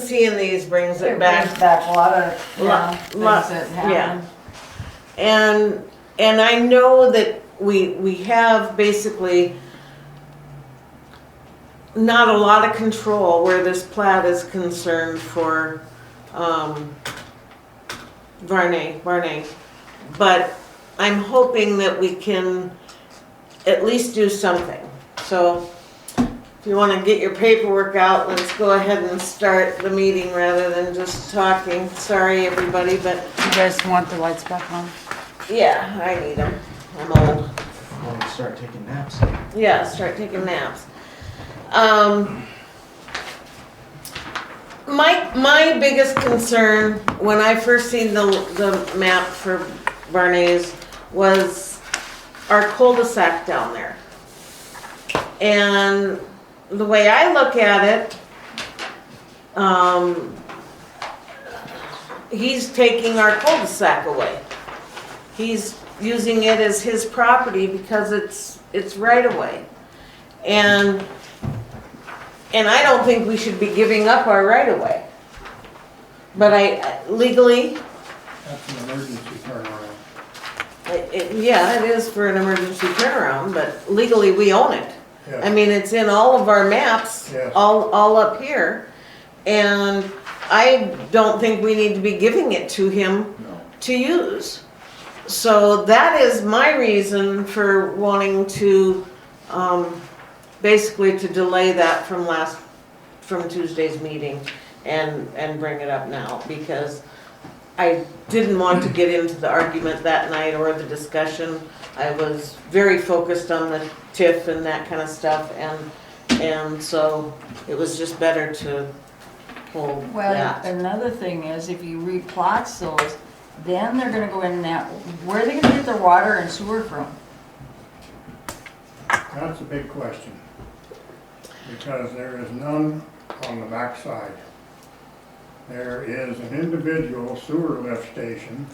seeing these brings it It back. brings back a lot of, Lot- things lot- that yeah. happen. And I know that we have basically not a lot of control where this plat is concerned for, Varney. But I'm hoping that we can at least do something. So if you want to get your paperwork out, let's go ahead and start the meeting rather than just talking. Sorry, everybody, but You guys want the lights back on? yeah, I need them. I'm old. I want to start taking naps. Yeah, start taking naps. My biggest concern when I first seen the map for Barney's was our cul-de-sac down there. And the way I look at it, he's taking our cul-de-sac away. He's using it as his property because it's right away. And I don't think we should be giving up our right of way. But legally, That's an emergency turnaround. yeah, it is for an emergency turnaround, but legally we own it. I Yes, mean, it's in all of our maps, Yes. all up here. And I don't think we need to be giving it to him no. to use. So that is my reason for wanting to, basically to delay that from Tuesday's meeting and bring it up now, because I didn't want to get into the argument that night or the discussion. I was very focused on the TIF and that kind of stuff, and so it was just better to hold Well, that. another thing is if you replots those, then they're gonna go in that, where are they gonna get their water and sewer from? That's a big question. Because there is none on the backside. There is an individual sewer lift station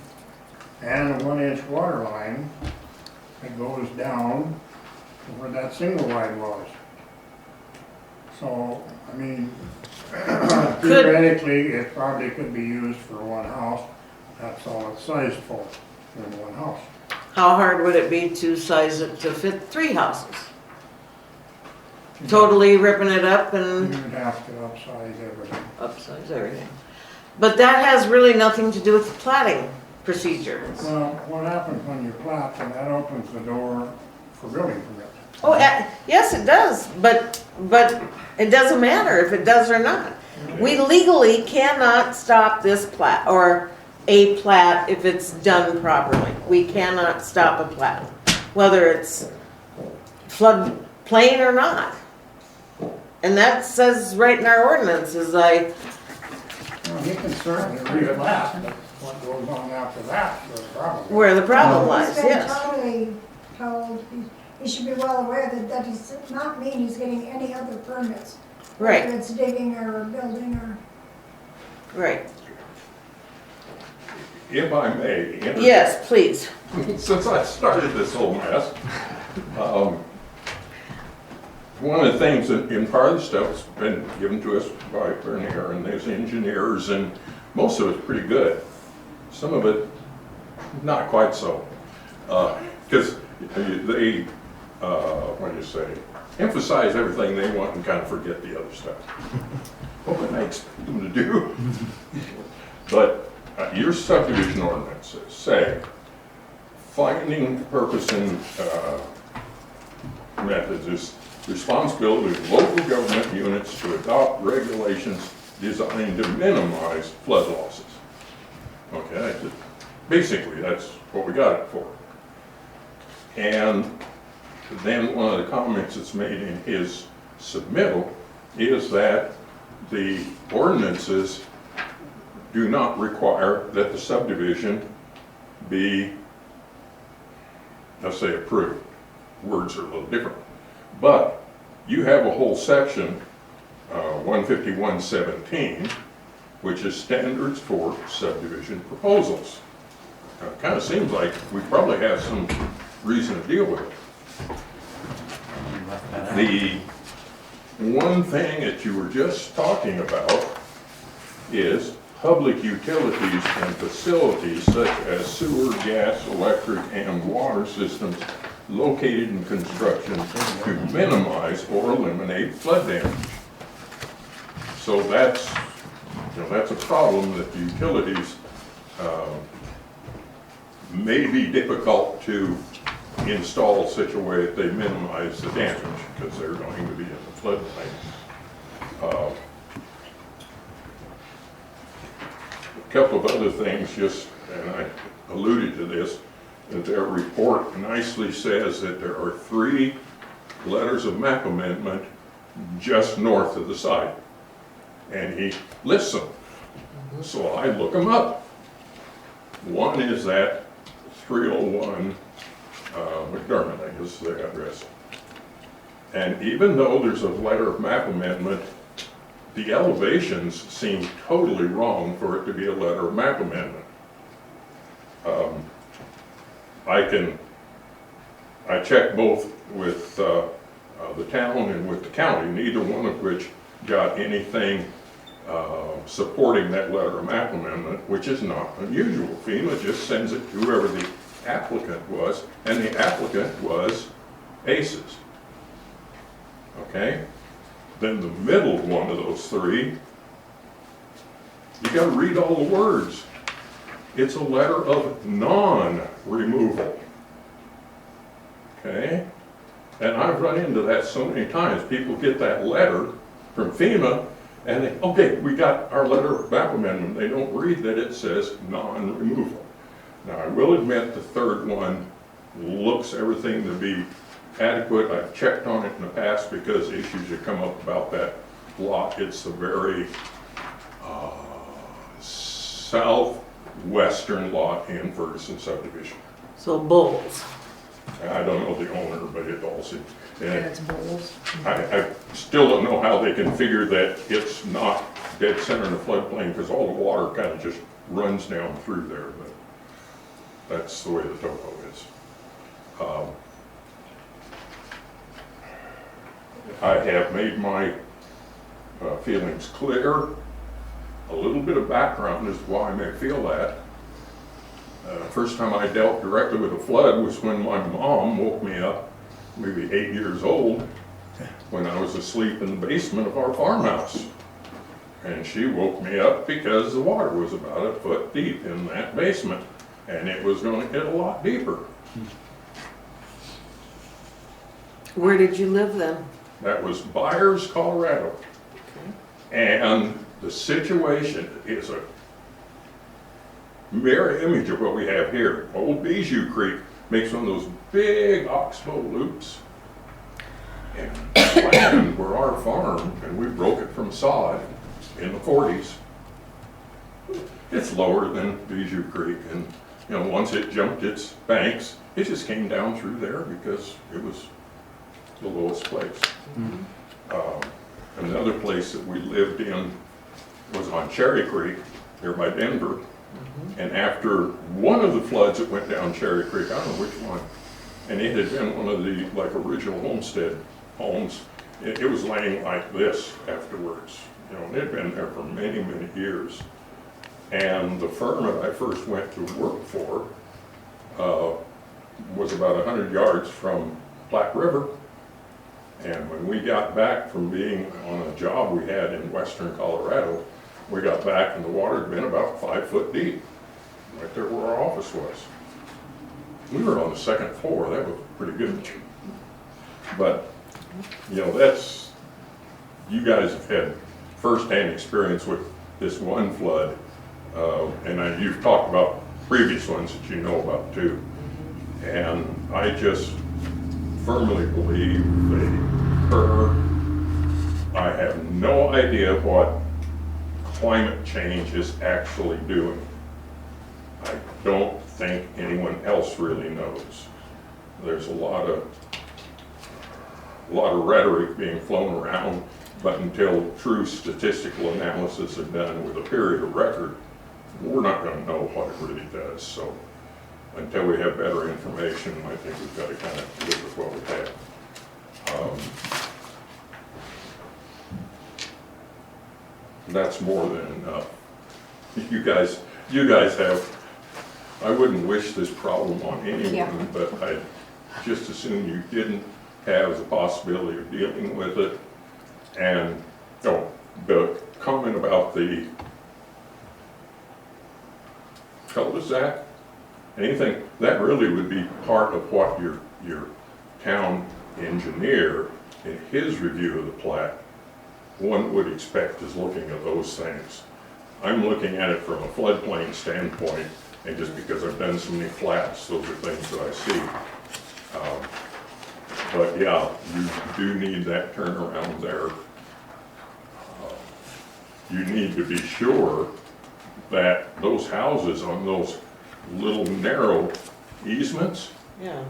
and a 1-inch water line that goes down where that single wide was. So, I mean, theoretically, it probably could be used for one house. That's all it's sized for, in one house. How hard would it be to size it to fit 3 houses? Totally ripping it up and You would have to upsize everything. upsize everything. But that has really nothing to do with the platting procedure. Well, what happens when you plat, and that opens the door for building permits? Oh, yes, it does, but it doesn't matter if it does or not. We legally cannot stop this plat, or a plat if it's done properly. We cannot stop a plat, whether it's floodplain or not. And that says right in our ordinances, Well, he can certainly replat, but what goes on after that is the problem. where the problem lies, He's been yes. totally told, he should be well aware that does not mean he's getting any other permits. Right, Whether it's digging or building or, right. If I may interject. Yes, please. Since I started this whole mess, one of the things that in part of the stuff's been given to us by Bernier and his engineers, and most of it's pretty good. Some of it, not quite so. Because they, what do you say, emphasize everything they want and kind of forget the other stuff. What I expect them to do. But your subdivision ordinances say finding purpose and methods is responsibility of local government units to adopt regulations designed to minimize flood losses. Okay, basically that's what we got it for. And then one of the comments that's made in his submittal is that the ordinances do not require that the subdivision be, let's say, approved. Words are a little different. But you have a whole section, 151.17, which is standards for subdivision proposals. Now, it kind of seems like we probably have some reason to deal with it. You left that out. The one thing that you were just talking about is public utilities and facilities such as sewer, gas, electric, and water systems located in construction to minimize or eliminate flood damage. So that's, that's a problem that the utilities may be difficult to install such a way that they minimize the damage because they're going to be in the floodplain. A couple of other things, just, and I alluded to this, that their report nicely says that there are 3 letters of map amendment just north of the site. And he lists them. So I look them up. One is at 301 McDermott, I guess is the address. And even though there's a letter of map amendment, the elevations seem totally wrong for it to be a letter of map amendment. I checked both with the town and with the county, neither one of which got anything supporting that letter of map amendment, which is not unusual. FEMA just sends it to whoever the applicant was, and the applicant was ACES. Okay? Then the middle one of those 3, you gotta read all the words. It's a letter of non-removal. Okay? And I've run into that so many times. People get that letter from FEMA and they, okay, we got our letter of map amendment. They don't read that it says non-removal. Now I will admit the third one looks everything to be adequate. I've checked on it in the past because issues have come up about that lot. It's the very southwestern lot in Ferguson subdivision. So Bulls. I don't know the owner, but it all seems. Yeah, it's bowls. I still don't know how they can figure that it's not dead center in the floodplain because all the water kind of just runs down through there, but that's the way the topo is. I have made my feelings clear. A little bit of background as to why I may feel that. First time I dealt directly with a flood was when my mom woke me up, maybe 8 years old, when I was asleep in the basement of our farmhouse. And she woke me up because the water was about a foot deep in that basement, and it was going to get a lot deeper. Where did you live then? That was Byers, Colorado. And the situation is a mirror image of what we have here. Old Bijou Creek makes one of those big oxbow loops. And land were our farm, and we broke it from sod in the 40s. It's lower than Bijou Creek, and once it jumped its banks, it just came down through there because it was the lowest place. Another place that we lived in was on Cherry Creek, here by Denver. And after one of the floods that went down Cherry Creek, I don't know which one, and it had been one of the original homestead homes, it was laying like this afterwards. It had been there for many, many years. And the firm that I first went to work for was about 100 yards from Black River. And when we got back from being on a job we had in western Colorado, we got back and the water had been about 5 foot deep, right there where our office was. We were on the second floor, that was pretty good. But, that's, you guys have had firsthand experience with this one flood, and you've talked about previous ones that you know about too. And I just firmly believe they occur. I have no idea what climate change is actually doing. I don't think anyone else really knows. There's a lot of rhetoric being flown around, but until true statistical analysis is done with a period of record, we're not going to know what it really does. So until we have better information, I think we've got to kind of live with what we have. that's more than enough. You guys have, I wouldn't wish this problem on Yeah. anyone, but I'd just as soon you didn't have the possibility of dealing with it. And, oh, the comment about the cul-de-sac, anything, that really would be part of what your town engineer, in his review of the plat, one would expect is looking at those things. I'm looking at it from a floodplain standpoint, and just because I've done so many flats, those are things that I see. But yeah, you do need that turnaround there. You need to be sure that those houses on those little narrow easements, Yeah,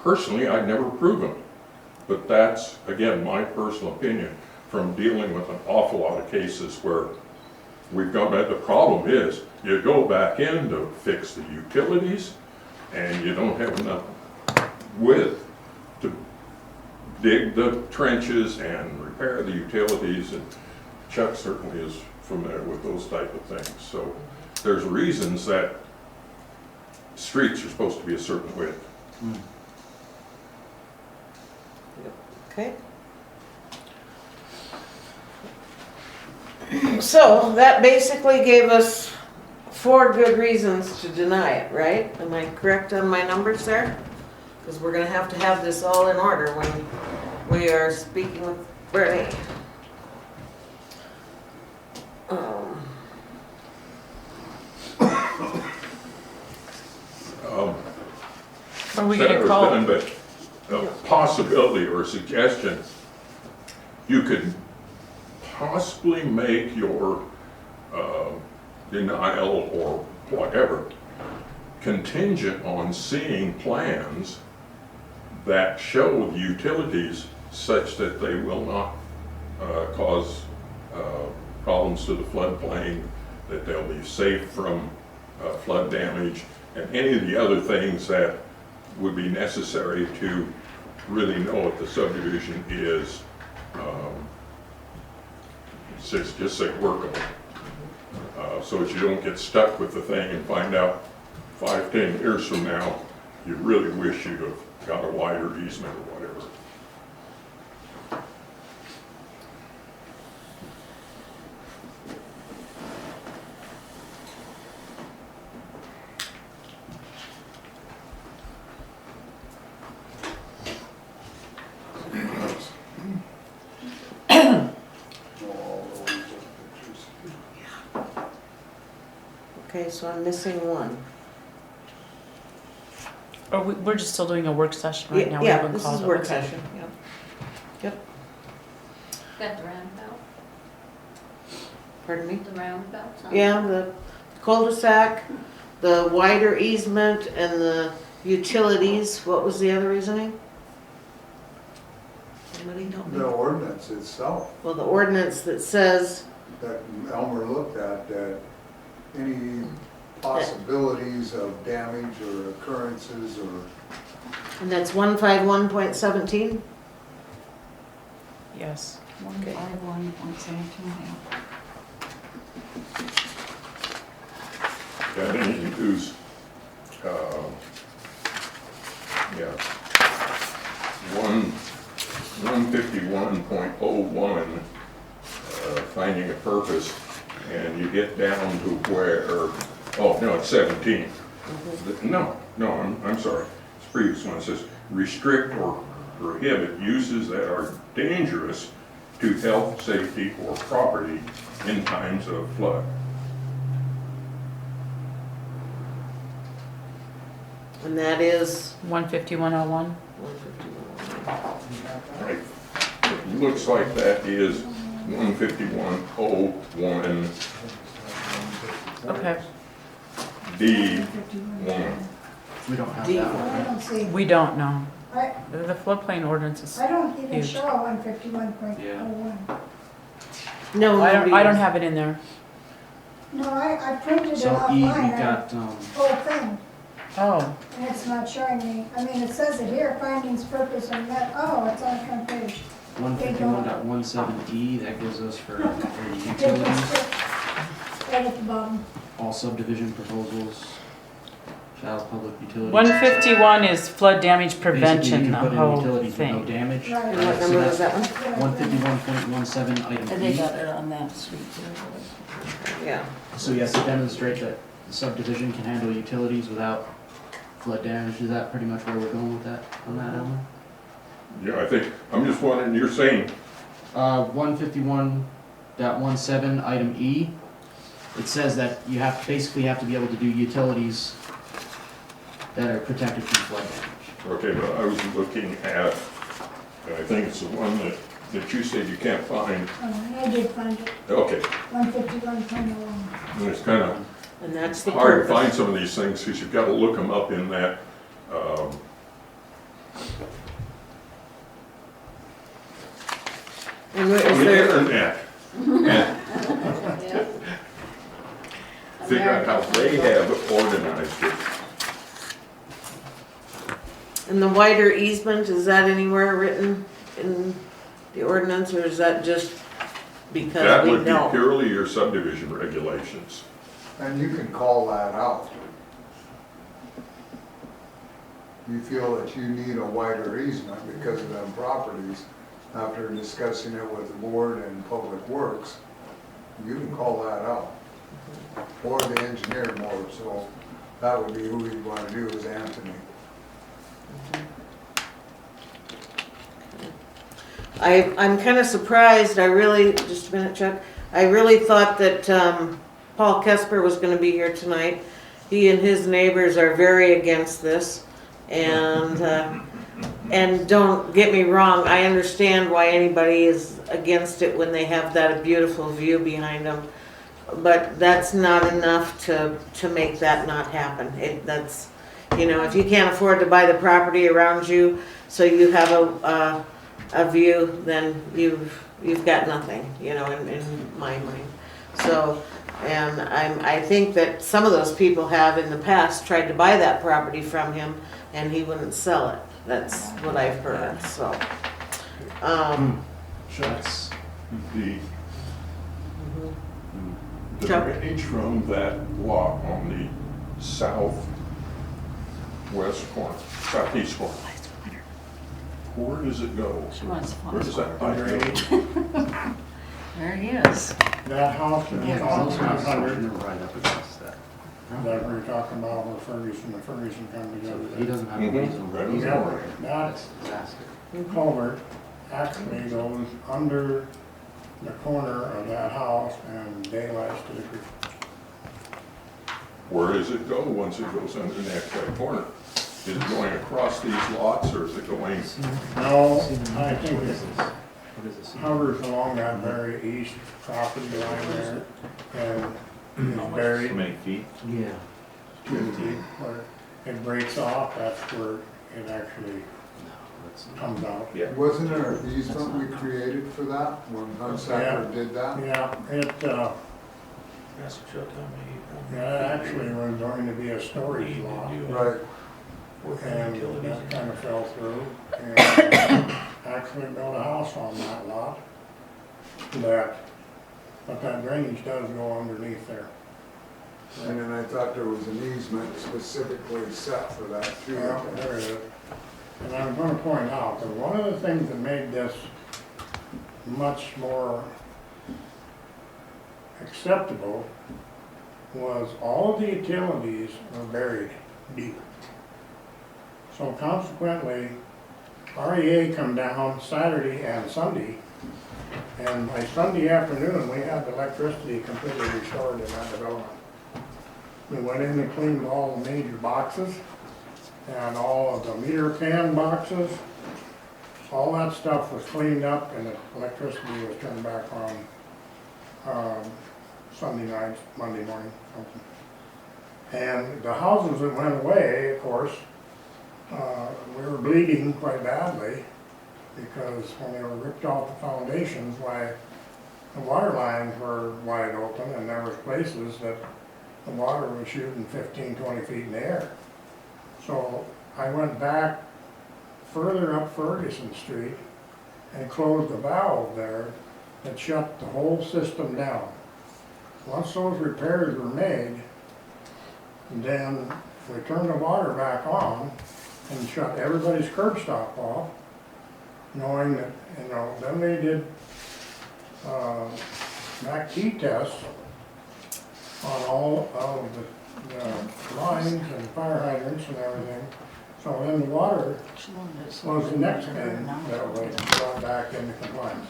personally, I'd never approve them. But that's, again, my personal opinion from dealing with an awful lot of cases where we've gone back. The problem is, you go back in to fix the utilities, and you don't have enough width to dig the trenches and repair the utilities, and Chuck certainly is familiar with those type of things. So there's reasons that streets are supposed to be a certain width. okay. So that basically gave us 4 good reasons to deny it, right? Am I correct on my numbers there? Because we're gonna have to have this all in order when we are speaking with Bernie. Are we Said gonna it was call? done, but a possibility or suggestion, you could possibly make your denial or whatever contingent on seeing plans that show the utilities such that they will not cause problems to the floodplain, that they'll be safe from flood damage, and any of the other things that would be necessary to really know what the subdivision is, just say workable. So that you don't get stuck with the thing and find out 5-10 years from now, you really wish you'd have got a wider easement or whatever. Okay, so I'm missing one. Or we're just still doing a work session right now. We Yeah, haven't this called is it. work Okay. session, yeah. Got the roundabout, Pardon me? the roundabouts on. Yeah, the cul-de-sac, the wider easement, and the utilities. What was the other reasoning? Somebody help me? The ordinance itself Well, the ordinance that says, that Elmer looked at, that any possibilities of damage or occurrences or, and that's 151.17? Yes. 151.17, yeah. Yeah, then you use, yeah, 151.01, finding a purpose, and you get down to where, oh, no, it's 17. No, I'm sorry. This previous one says, restrict or prohibit uses that are dangerous to health, safety, or property in times of flood. And that is 15101. 151. Right. It looks like that is 151.01 Okay. D1. We don't have D. that I one. don't see, We don't know. I, The floodplain ordinance is. I don't even Huge. show 151.01. No, I nobody don't does. have it in there. No, I printed it So off E, we mine, got, whole thing, Oh, and it's not showing me. I mean, it says it here, findings, purpose, and met, oh, it's on the front page. 151.17E, that gives us for Different utilities, stuff, right at the bottom. all subdivision proposals, shall public utilities. 151 is flood damage Basically, prevention, you the can put in whole utilities with no thing. damage. Right. And what number was that one? Yeah, 151.17 item And they E. got it on that sheet there. Yeah. So you have to demonstrate that the subdivision can handle utilities without flood damage. Is that pretty much where we're going with that, on that, Elmer? Yeah, I think, I'm just wondering, you're saying, 151.17 item E, it says that you basically have to be able to do utilities that are protected from flood damage. okay, but I was looking at, and I think it's the one that you said you can't find. I did find it, Okay, 151.01. and it's kind of And that's the hard to purpose. find some of these things, because you've got to look them up in that, And where on is the there, internet. And Yeah. figure out how they have organized it. and the wider easement, is that anywhere written in the ordinance, or is that just because That we would be know? purely your subdivision regulations. And you can call that out. You feel that you need a wider easement because of them properties, after discussing it with the board and public works, you can call that out. Or the engineer more, so that would be who you'd want to do is Anthony. I'm kind of surprised, just a minute, Chuck, I really thought that Paul Kesper was gonna be here tonight. He and his neighbors are very against this, and don't get me wrong, I understand why anybody is against it when they have that beautiful view behind them. But that's not enough to make that not happen. That's, if you can't afford to buy the property around you, so you have a view, then you've got nothing, in my mind. So, and I think that some of those people have in the past tried to buy that property from him, and he wouldn't sell it. That's what I've heard, so. That's, The Chuck? drainage from that lot on the southwest corner, southeast corner, where does it go? She wants Where does funds. that pipe go? There he is. That house is yeah, on those are 200, right up against that. that we're talking about where Ferguson and Ferguson come So together. he doesn't have a Mhm. reason, Right. he's Yeah, over it. that That's a disaster. culvert actually goes under the corner of that house and daylights to the creek. Where does it go once it goes underneath that corner? Is it going across these lots, or is it going, No, See, I think what it is this? What is this? hovers along that very east property line there and is buried feet? Yeah. 2 feet where it breaks off, that's where it actually No, that's not. comes out. yeah, Wasn't there an easement we created for that when Hunsacker did that? Yeah, it, that actually was going to be a storage lot. Right, And that kind of fell through, and actually built a house on that lot. But that drainage does go underneath there. and then I thought there was an easement specifically set for that too. Yeah, there it is. And I'm gonna point out that one of the things that made this much more acceptable was all of the utilities were buried deep. So consequently, REA come down Saturday and Sunday, and by Sunday afternoon, we had the electricity completely restored in that development. We went in and cleaned all the major boxes, and all of the meter can boxes. All that stuff was cleaned up, and the electricity was turned back on Sunday night, Monday morning, something. And the houses that went away, of course, we were bleeding quite badly, because when they were ripped off the foundations, why, the water lines were wide open, and there was places that the water was shooting 15, 20 feet in the air. So I went back further up Ferguson Street and closed the valve there that shut the whole system down. Once those repairs were made, then we turned the water back on and shut everybody's curb stop off, knowing that, you know, then they did MACT tests on all of the lines and fire hydrants and everything. So then the water was the next thing that was brought back into compliance.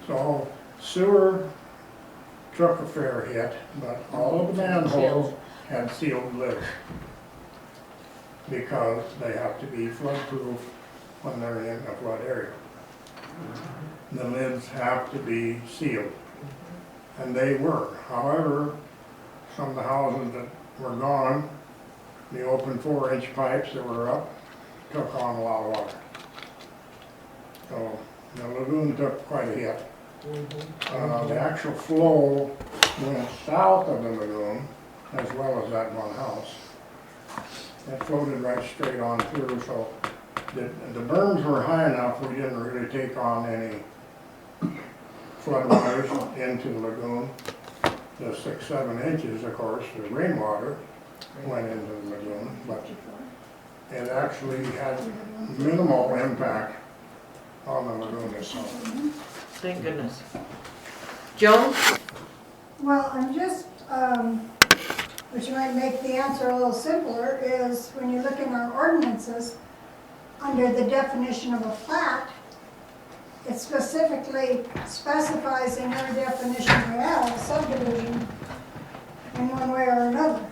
So sewer took a fair hit, but all of the manholes had sealed lids because they have to be flood proof when they're in a flood area. The lids have to be sealed, and they were. However, some of the houses that were gone, the open 4-inch pipes that were up took on a lot of water. So the lagoon took quite a hit. The actual flow went south of the lagoon, as well as that one house. It floated right straight on through, so the berms were high enough, we didn't really take on any floodwaters into the lagoon. The 6-7 inches, of course, the rainwater went into the lagoon, but it actually had minimal impact on the lagoon itself. Thank goodness. Joan? Well, I'm just, which might make the answer a little simpler, is when you look in our ordinances, under the definition of a plat, it specifically specifies in our definition we have a subdivision in one way or another.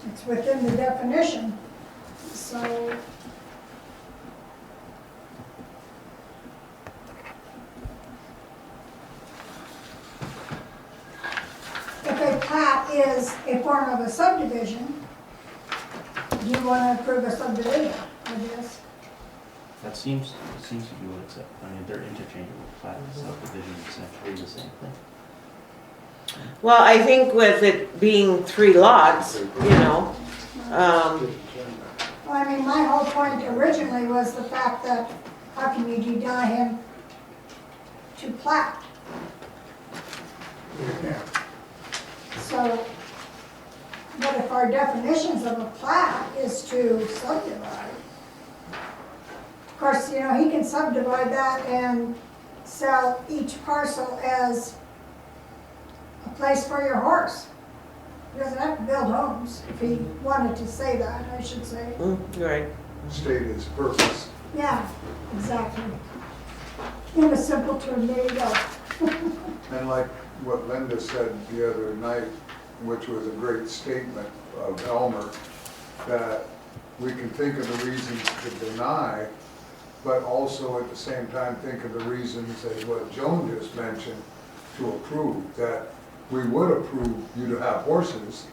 It's within the definition, so. If a plat is a form of a subdivision, do you want to approve a subdivision, I guess? That seems to be what it's, I mean, they're interchangeable, plat and subdivision, essentially the same thing. Well, I think with it being 3 lots, you know, Well, I mean, my whole point originally was the fact that how can you deny him to plat? Yeah. So, but if our definitions of a plat is to subdivide, of course, you know, he can subdivide that and sell each parcel as a place for your horse. He doesn't have to build homes, if he wanted to say that, I should say. right. State its purpose. Yeah, exactly. In a simple term, there you go. And like what Linda said the other night, which was a great statement of Elmer, that we can think of the reasons to deny, but also at the same time think of the reasons, as what Joan just mentioned, to approve. That we would approve you to have horses.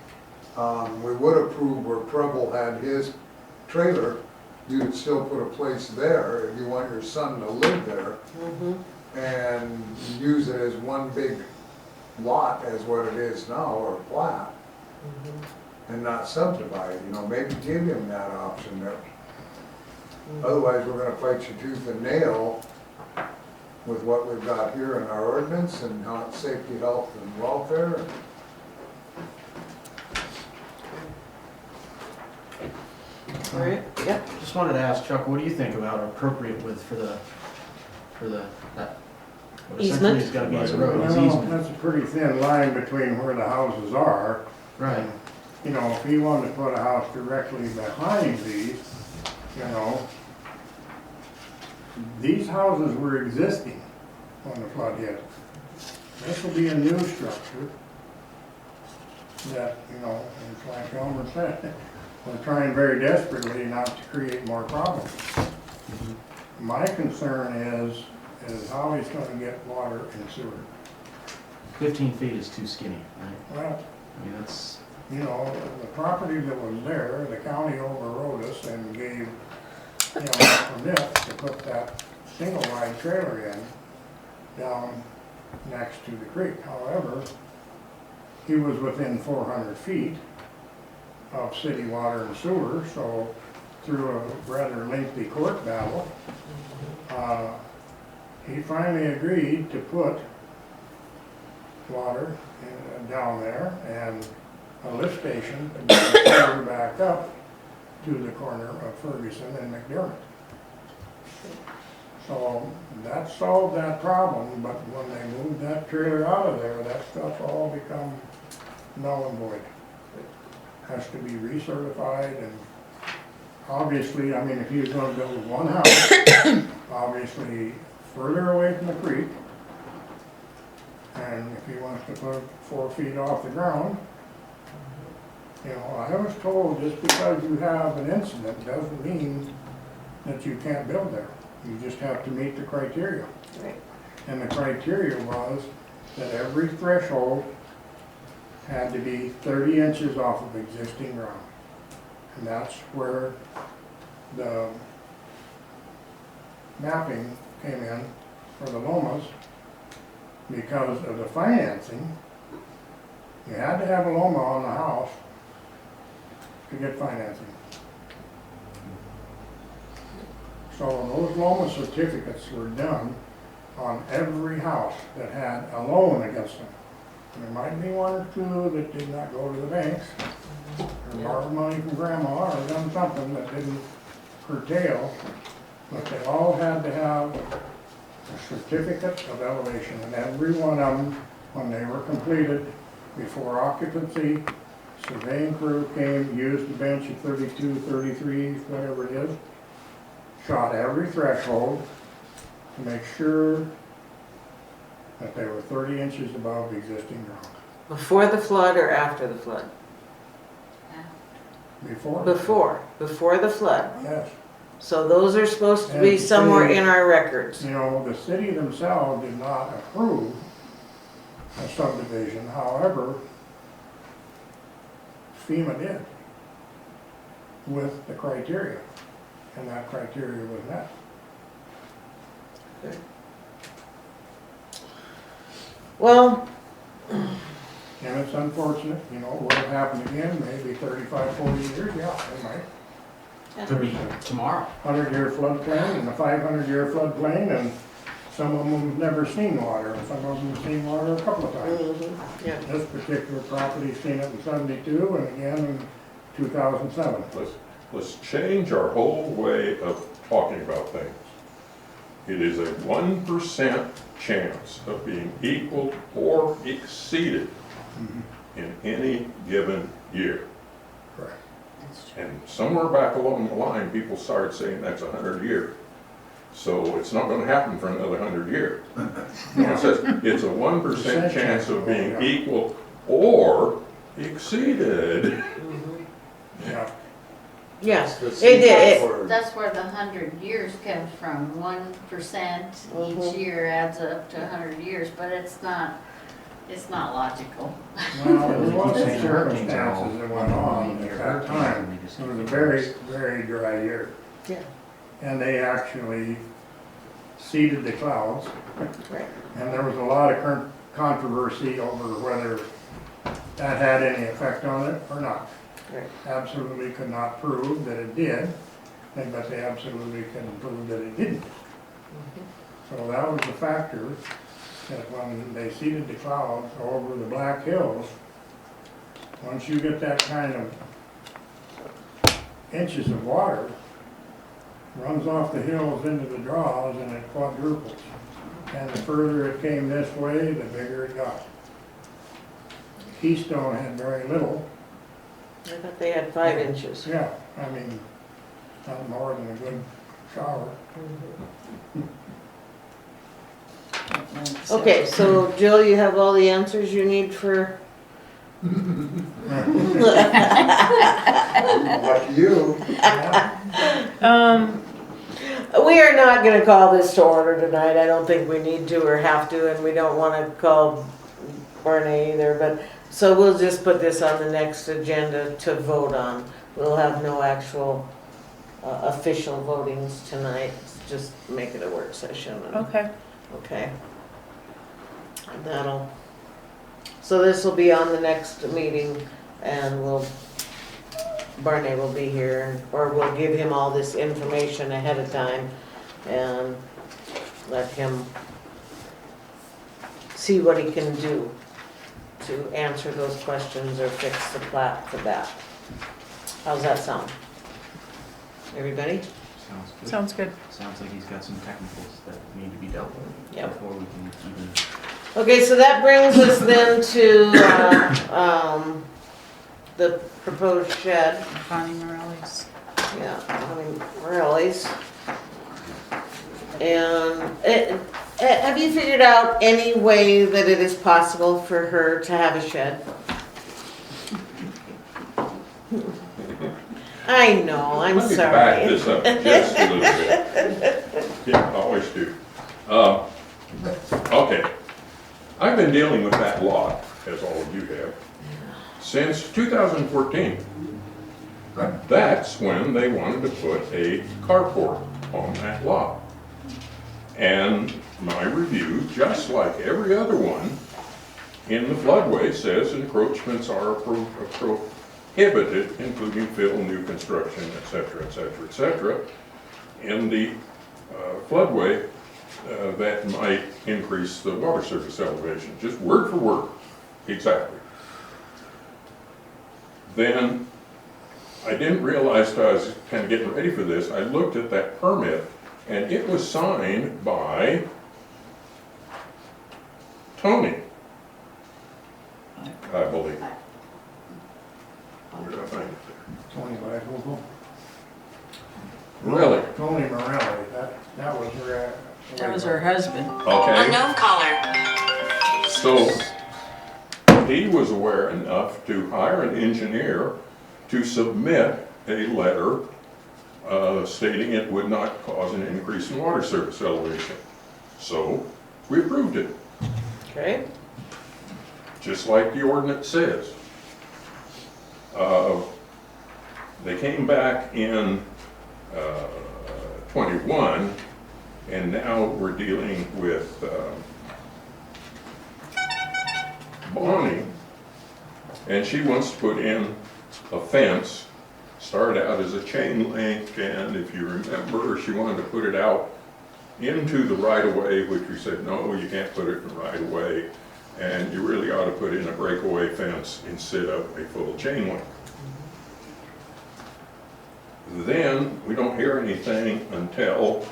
We would approve where Preble had his trailer, you would still put a place there if you want your son to live there. And use it as one big lot as what it is now, or a plat, and not subdivide, you know, maybe give him that option there. Otherwise, we're gonna fight you tooth and nail with what we've got here in our ordinance and how it's safety, health, and welfare. All right, yep. Just wanted to ask Chuck, what do you think about appropriate width for the, that? What essentially Easement? is gonna be a road, it's Well, easement. that's a pretty thin line between where the houses are. Right. You know, if he wanted to put a house directly behind these, you know, these houses were existing when the flood hit. This will be a new structure that, you know, it's like Elmer said, we're trying very desperately not to create more problems. My concern is how he's gonna get water and sewer. 15 feet is too skinny, right? Well, I mean, that's, you know, the property that was there, the county overrode us and gave, you know, permit to put that single wide trailer in down next to the creek. However, he was within 400 feet of city water and sewer, so through a rather lengthy court battle, he finally agreed to put water down there and a lift station to bring the water back up to the corner of Ferguson and McDermott. So that solved that problem, but when they moved that trailer out of there, that stuff all become null and void. Has to be recertified, and obviously, I mean, if he was gonna build one house, obviously further away from the creek, and if he wants to put 4 feet off the ground, you know, I was told just because you have an incident doesn't mean that you can't build there. You just have to meet the criteria. Right. And the criteria was that every threshold had to be 30 inches off of existing ground. And that's where the mapping came in for the Lomas. Because of the financing, you had to have a Loma on the house to get financing. So those Loma certificates were done on every house that had a loan against them. And there might be one or two that did not go to the banks, or borrowed money from grandma, or done something that didn't curtail, but they all had to have a certificate of elevation, and every one of them, when they were completed, before occupancy, surveying crew came, used the bench at 32, 33, whatever it is, shot every threshold to make sure that they were 30 inches above the existing ground. Before the flood or after the flood? Before? Before the flood. Yes. So those are supposed to And be the somewhere city- in our records. You know, the city themselves did not approve a subdivision, however, FEMA did with the criteria, and that criteria was met. Well, And it's unfortunate, you know, will it happen again, maybe 35, 40 years, yeah, it might. Could be tomorrow. 100-year floodplain and a 500-year floodplain, and some of them have never seen water, and some of them have seen water a couple of times. yeah. This particular property's seen it in '72 and again in 2007. Let's change our whole way of talking about things. It is a 1% chance of being equaled or exceeded in any given year. Correct. And somewhere back along the line, people started saying that's 100 years. So it's not gonna happen for another 100 years. It says it's a 1% chance of being equal or exceeded. Yeah. Yes, That's it did. That's where the 100 years comes from. 1% each year adds up to 100 years, but it's not logical. Well, there was some circumstances that went on at that time. It was a very, very dry year. Yeah. And they actually seeded the clouds. Right. And there was a lot of controversy over whether that had any effect on it or not. Right. Absolutely could not prove that it did, but they absolutely couldn't prove that it didn't. So that was the factor, that when they seeded the clouds over the Black Hills, once you get that kind of inches of water, runs off the hills into the draws and it quadruples. And the further it came this way, the bigger it got. Keystone had very little. I thought they had 5 inches. Yeah, I mean, not more than a good shower. Okay, so Jill, you have all the answers you need for? Lucky you. We are not gonna call this to order tonight. I don't think we need to or have to, and we don't wanna call Barney either, but, so we'll just put this on the next agenda to vote on. We'll have no actual official votings tonight, just make it a work session. and- Okay. Okay. And that'll, so this will be on the next meeting and we'll Barney will be here, or we'll give him all this information ahead of time and let him see what he can do to answer those questions or fix the plat for that. How's that sound? Everybody? Sounds good. Sounds good. Sounds like he's got some technicals that need to be dealt with Yep. before we can even. Okay, so that brings us then to, the proposed shed. Bonnie Morelli's. Yeah, I mean, Morelli's. And have you figured out any way that it is possible for her to have a shed? I know, I'm Let me back sorry. this up just a little bit. Yeah, I always do. Okay, I've been dealing with that lot, as all of you have, since 2014. That's when they wanted to put a carport on that lot. And my review, just like every other one in the floodway, says encroachments are prohibited, including fill, new construction, et cetera, et cetera, et cetera, in the floodway that might increase the water surface elevation, just word for word, exactly. Then I didn't realize till I was kind of getting ready for this, I looked at that permit and it was signed by Tony, I believe. Where did I find it there? Tony Glasgow. Really? Tony Morelli, that was her. That was her husband. Okay. Unknown caller. So he was aware enough to hire an engineer to submit a letter stating it would not cause an increase in water surface elevation. So we approved it, Okay, just like the ordinance says. They came back in 21, and now we're dealing with Bonnie, and she wants to put in a fence. Started out as a chain link, and if you remember, she wanted to put it out into the right-of-way, which we said, no, you can't put it in the right-of-way, and you really ought to put in a breakaway fence instead of a full chain link. Then, we don't hear anything until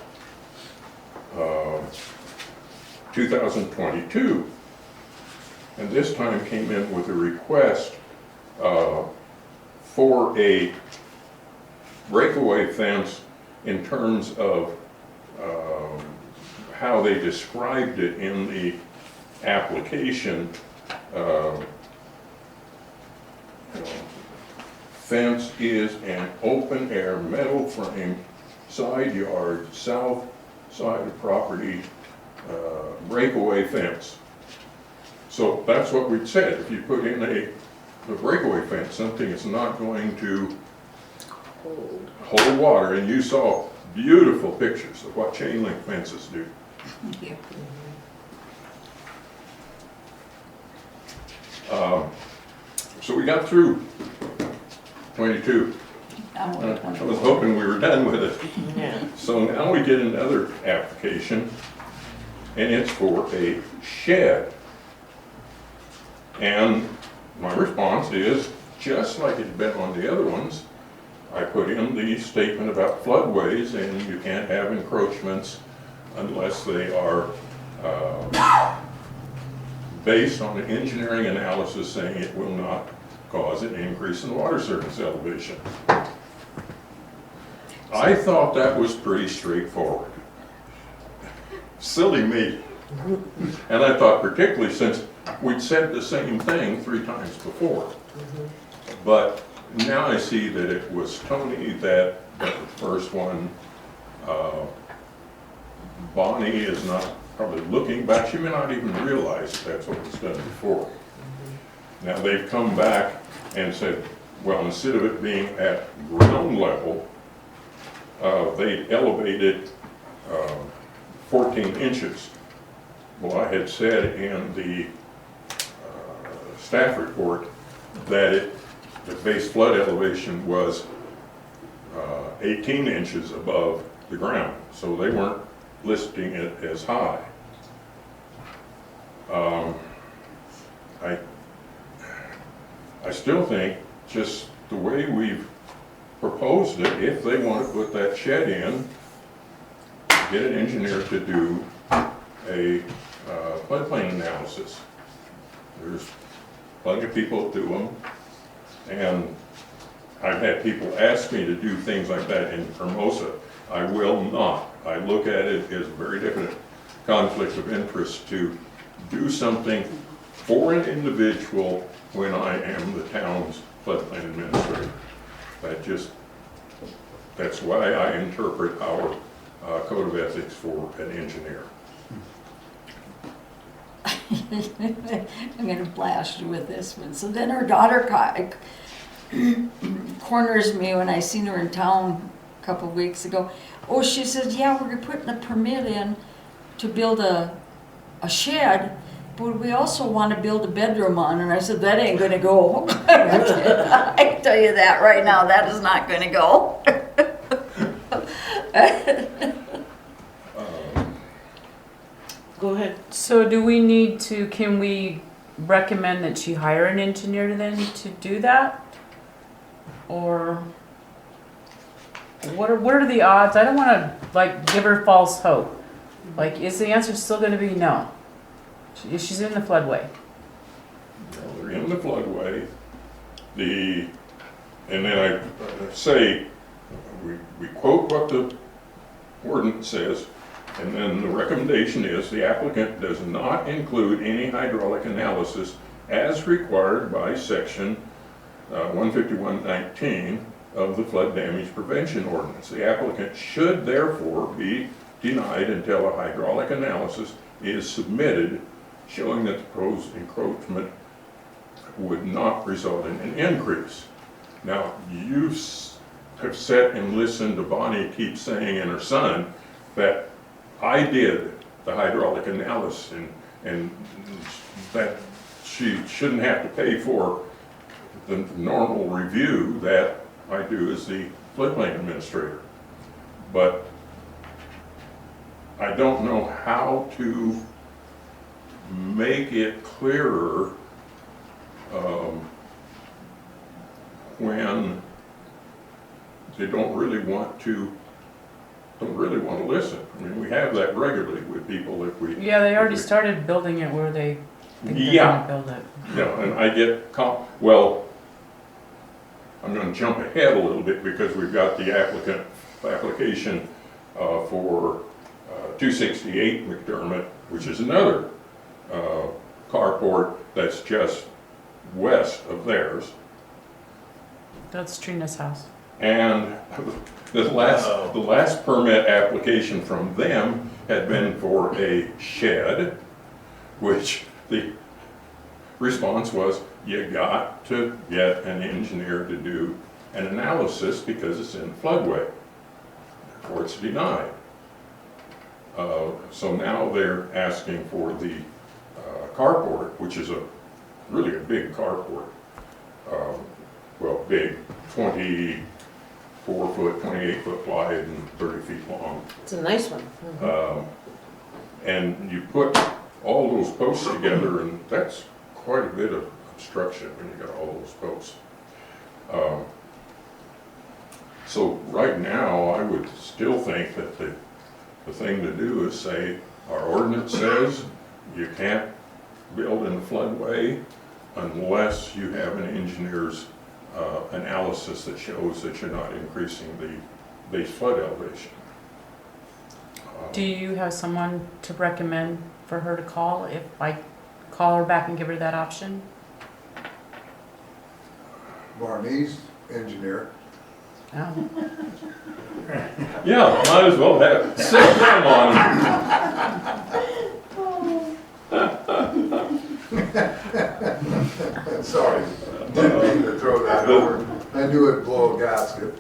2022, and this time came in with a request for a breakaway fence in terms of how they described it in the application. Fence is an open air metal frame side yard south side of property breakaway fence. So that's what we'd said. If you put in a breakaway fence, something is not going to hold water, and you saw beautiful pictures of what chain link fences do. Yeah. So we got through 22. I'm I with was 24. hoping we were done with it. yeah. So now we get another application, and it's for a shed. And my response is, just like it's been on the other ones, I put in the statement about floodways, and you can't have encroachments unless they are based on an engineering analysis saying it will not cause an increase in water surface elevation. I thought that was pretty straightforward. Silly me. And I thought, particularly since we'd said the same thing 3 times before. But now I see that it was Tony that the first one. Bonnie is not probably looking back. She may not even realize that's what was done before. Now they've come back and said, well, instead of it being at ground level, they elevated 14 inches. Well, I had said in the staff report that it the base flood elevation was 18 inches above the ground, so they weren't listing it as high. I still think just the way we've proposed it, if they want to put that shed in, get an engineer to do a floodplain analysis. There's plenty of people that do them, and I've had people ask me to do things like that in Hermosa. I will not. I look at it as a very definite conflict of interest to do something for an individual when I am the town's floodplain administrator. That's why I interpret our code of ethics for an engineer. I'm gonna blast you with this one. So then her daughter corners me when I seen her in town a couple of weeks ago. Oh, she says, yeah, we're putting a permit in to build a shed, but we also want to build a bedroom on. And I said, that ain't gonna go. I can tell you that right now, that is not gonna go. Go ahead. So do we need to, can we recommend that she hire an engineer then to do that? Or what are the odds? I don't want to like give her false hope. Like, is the answer still going to be no? She's in the floodway. Well, they're in the floodway. And then I say, we quote what the ordinance says, and then the recommendation is the applicant does not include any hydraulic analysis as required by section 151.19 of the flood damage prevention ordinance. The applicant should therefore be denied until a hydraulic analysis is submitted showing that the proposed encroachment would not result in an increase. Now, you have sat and listened to Bonnie keep saying and her son that I did the hydraulic analysis and that she shouldn't have to pay for the normal review that I do as the floodplain administrator. But I don't know how to make it clearer when they don't really want to listen. I mean, we have that regularly with people if we... Yeah, they already started building it where they think they're Yeah. going to build it. Yeah, and I get, well, I'm going to jump ahead a little bit because we've got the application for 268 McDermott, which is another carport that's just west of theirs. That's Trina's house. And the last permit application from them had been for a shed, which the response was, you got to get an engineer to do an analysis because it's in the floodway. Therefore it's denied. So now they're asking for the carport, which is really a big carport. Well, big, 24 foot, 28 foot wide and 30 feet long. It's a nice one. And you put all those posts together and that's quite a bit of obstruction when you got all those posts. So right now, I would still think that the thing to do is say, our ordinance says you can't build in the floodway unless you have an engineer's analysis that shows that you're not increasing the base flood elevation. Do you have someone to recommend for her to call if I call her back and give her that option? Barney's engineer. Oh. Yeah, might as well have sit them on. Sorry, didn't mean to throw that over. I knew it'd blow a gasket.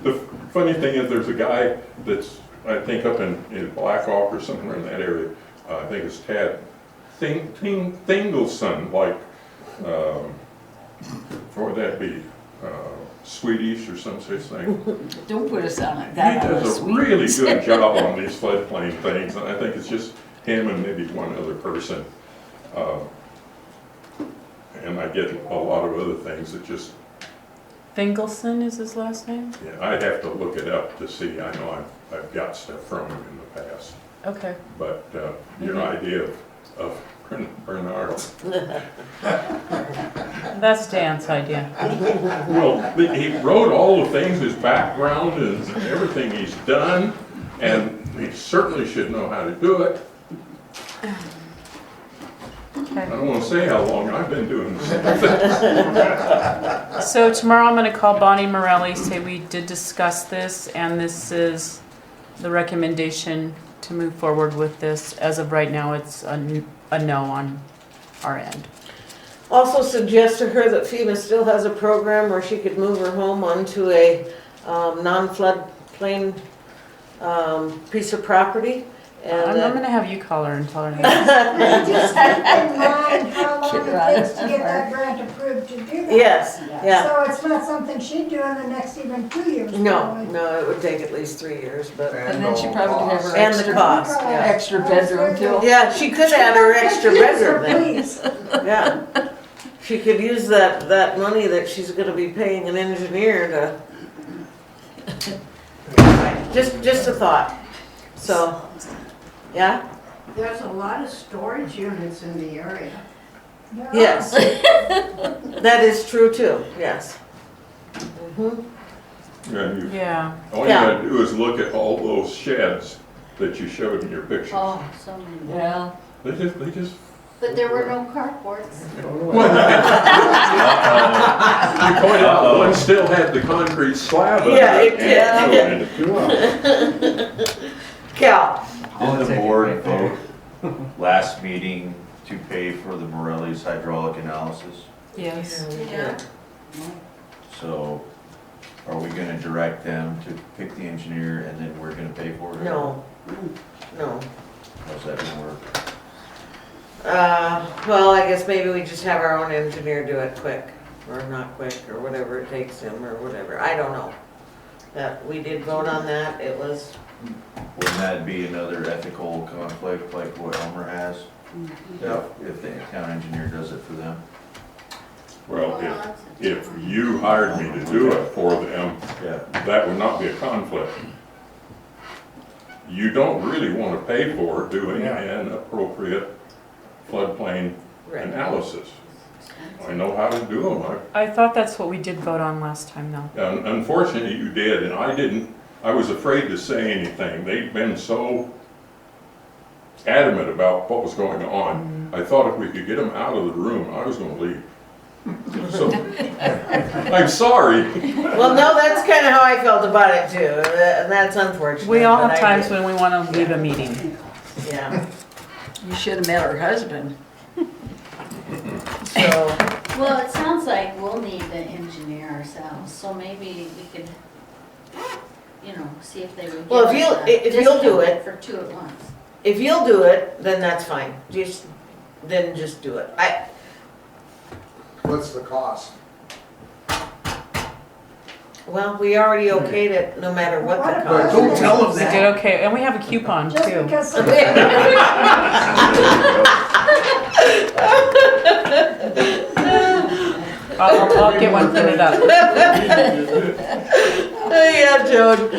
The funny thing is there's a guy that's, I think up in Black Hawk or somewhere in that area, I think it's Tad Thingleson, like, what would that be? Swedish or some such thing. Don't put us on it. He That does a really good job on these floodplain things, and I think it's just him and maybe one other person. And I get a lot of other things that just, Fingelson is his last name? yeah, I'd have to look it up to see. I know I've got stuff from him in the past. Okay. But your idea of Bernard, That's Dan's idea. well, he wrote all the things, his background and everything he's done, and he certainly should know how to do it. I Okay. don't want to say how long I've been doing this. So tomorrow I'm gonna call Bonnie Morelli, say we did discuss this, and this is the recommendation to move forward with this. As of right now, it's a no on our end. Also suggest to her that FEMA still has a program where she could move her home onto a non-floodplain piece of property. I'm And gonna have you call her and tell her that. Just keep in mind how long it takes to get that grant approved to do that. yes, yeah. So it's not something she'd do in the next even 2 years. No, probably. no, it would take at least 3 years, but, And then she all probably have costs. her and the extra, cost, yeah. extra bedroom too. Yeah, she could add her extra Confuse her, bedroom then, please. yeah. She could use that money that she's gonna be paying an engineer to. Just a thought, so, yeah, There's a lot of storage units in the area. Yeah. yes. That is true too, yes. Mhm. And you, Yeah. all you gotta do is look at all those sheds that you showed in your pictures. Oh, so many. Yeah. They just. But there were no carports. You pointed out one still had the concrete slab of Yeah, it. it and- Cal, Did the board vote last meeting to pay for the Morelli's hydraulic analysis? Yes. Yeah. So are we gonna direct them to pick the engineer and then we're gonna pay for it? no, no. How's that gonna work? Well, I guess maybe we just have our own engineer do it quick, or not quick, or whatever it takes him, or whatever, I don't know. That, we did vote on that, it was, Wouldn't that be another ethical conflict like what Elmer has? If the town engineer does it for them? Well, if you hired me to do it for them, Yeah. that would not be a conflict. You don't really want to pay for doing Yeah. an appropriate floodplain right. analysis. I know how to do them. I thought that's what we did vote on last time though. Unfortunately, you did, and I didn't. I was afraid to say anything. They'd been so adamant about what was going on. I thought if we could get them out of the room, I was going to leave. So, I'm sorry. Well, no, that's kind of how I felt about it too, and that's unfortunate. We all but have I times did. when we wanna leave a meeting. Yeah, You should have met her husband. so, Well, it sounds like we'll need the engineer ourselves, so maybe we could, see if they would give Well, us a if you'll do discount it- for 2 at once. if you'll do it, then that's fine, just do it. What's the cost? Well, we already okayed it, no matter what the What But cost. don't tell them We that. did okay, and we have a coupon Just too. because. I'll get one printed up. Yeah, Joan.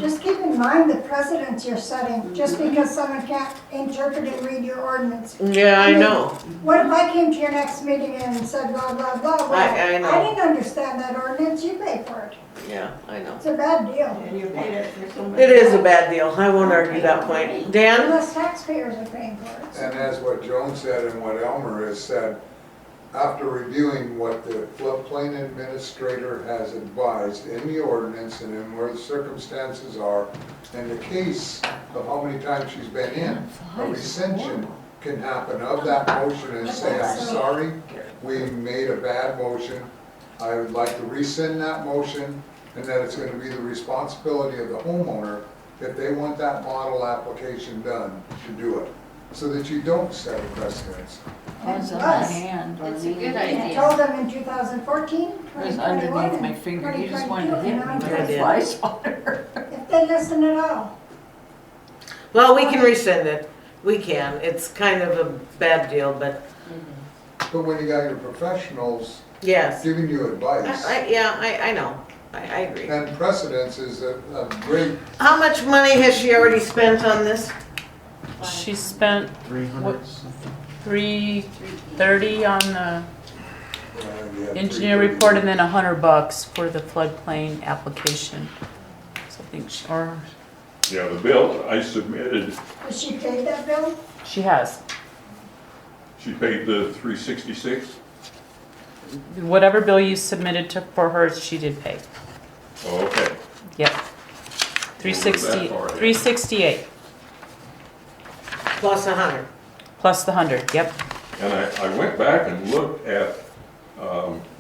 Just keep in mind the precedents you're setting, just because someone can't interpret and read your ordinance. Yeah, I know. What if I came to your next meeting and said blah, blah, blah? Well, I know. I didn't understand that ordinance, you pay for it. Yeah, I know. It's a bad deal. And you paid it for so many. It is a bad deal. I won't argue that point. Dan? Unless taxpayers are paying for it. And as what Joan said and what Elmer has said, after reviewing what the floodplain administrator has advised in the ordinance and in where the circumstances are, and the case of how many times she's been in, a rescission can happen of that motion and say, I'm sorry, we made a bad motion. I would like to rescind that motion, and that it's going to be the responsibility of the homeowner, if they want that model application done, to do it. so that you don't set a precedence. It's in It my was. hand. It's a good I idea. told them in 2014, It was 2021, underneath my and finger, you just wanted to 2022, hit me and now with I'm a did. fly swatter. if they listen at all. Well, we can rescind it. We can. It's kind of a bad deal, but But when you got your professionals yes. giving you advice, I know. I agree. and precedence is a great, How much money has she already spent on this? She spent 300. 330 on the yeah, engineer report and then $100 for the floodplain application. So I think she, or Yeah, the bill I submitted, Has she paid that bill? she has. she paid the 366. Whatever bill you submitted to, for her, she did pay. Oh, okay. Yep. What was that for? 368 Plus 100. plus the 100, yep. And I went back and looked at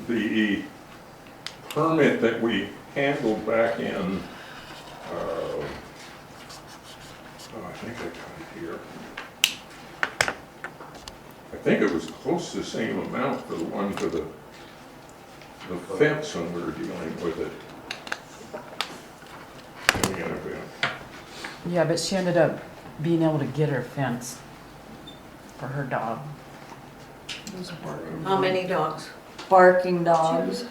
the permit that we handled back in, I think I got it here. I think it was close to the same amount for the one for the fence when we were dealing with it. In the event. Yeah, but she ended up being able to get her fence for her dog. How many dogs? Barking dogs.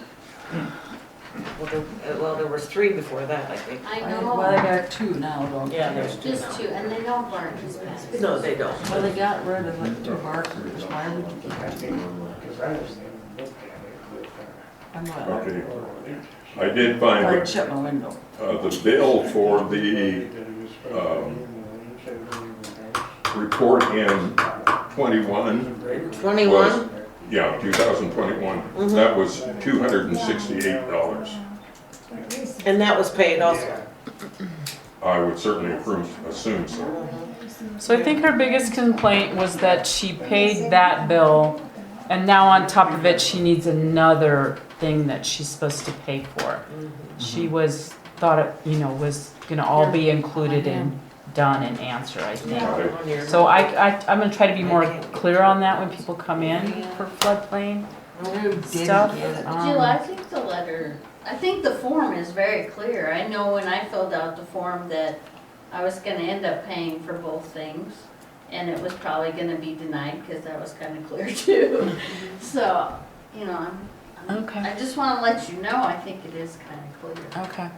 Well, there was 3 before that, I think. I Well, I know, got 2 now, don't Yeah, they? there's 2 just now. 2, and they don't bark as bad. No, they don't. Well, they got rid of like 2 barkers. Why would you keep it? I'm not. Okay. I did find I'd shut my window. the bill for the report in 21. 21? Yeah, 2021. Mhm. That was $268. And that was paid also. I would certainly assume so. So I think her biggest complaint was that she paid that bill and now on top of it, she needs another thing that she's supposed to pay for. She thought it, was gonna all be included in done and answer, I think. Right. So I'm gonna try to be more clear on that when people come in for floodplain stuff. Jill, I think the letter, I think the form is very clear. I know when I filled out the form that I was gonna end up paying for both things. And it was probably gonna be denied because that was kind of clear too. So, Okay. I just wanna let you know, I think it is kind of clear. Okay.